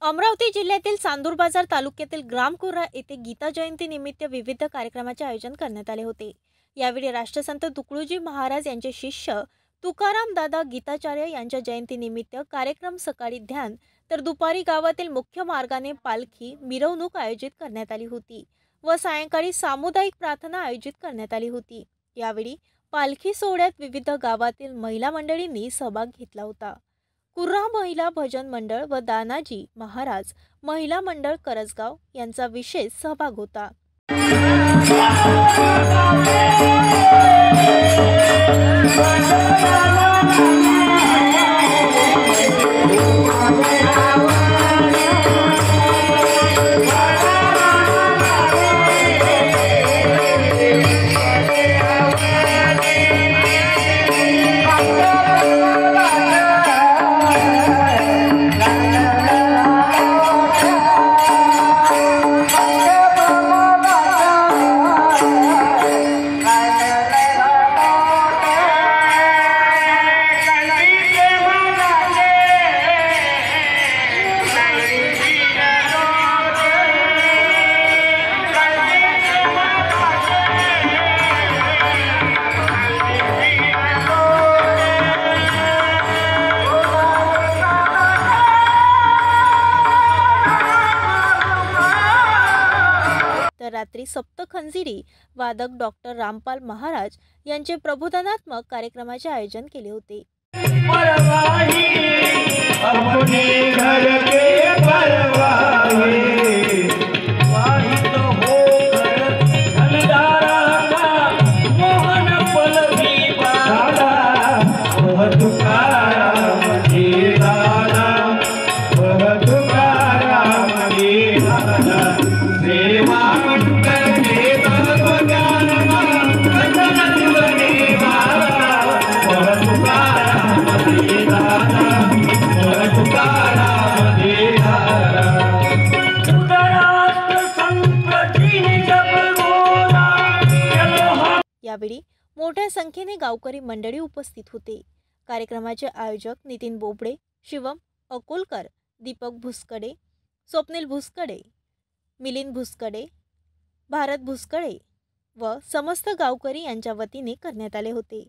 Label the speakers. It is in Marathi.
Speaker 1: अमरावती जिल्ह्यातील चांदूर बाजार तालुक्यातील ग्रामकुर्रा येथे गीता जयंती निमित्त विविध कार्यक्रमाचे आयोजन करण्यात आले होते। यावेळी राष्ट्रसंत तुकडोजी महाराज यांचे शिष्य तुकाराम दादा गीताचार्य यांच्या जयंती निमित्त कार्यक्रम सकाळी ध्यान तर दुपारी गावातील मुख्य मार्गाने पालखी मिरवणूक आयोजित करण्यात आली होती व सायंकाळी सामुदायिक प्रार्थना आयोजित करण्यात आली होती। यावेळी पालखी सोहळ्यात विविध गावातील महिला मंडळींनी सहभाग घेतला होता। कुर्रा महिला भजन मंडळ व दानाजी महाराज महिला मंडळ करसगाव यांचा विशेष सहभाग होता। तर रात्री सप्तखंजिरी वादक डॉक्टर रामपाल महाराज यांचे प्रबोधनात्मक कार्यक्रमाचे आयोजन केले होते। यावेळी मोठ्या संख्येने गावकरी मंडळी उपस्थित होते। कार्यक्रमाचे आयोजक नितीन बोबडे, शिवम अकोलकर, दीपक भुसकडे, स्वप्नील भुसकडे, मिलिंद भुसकडे, भारत भुसकडे व समस्त गावकरी यांच्या वतीने करण्यात आले होते।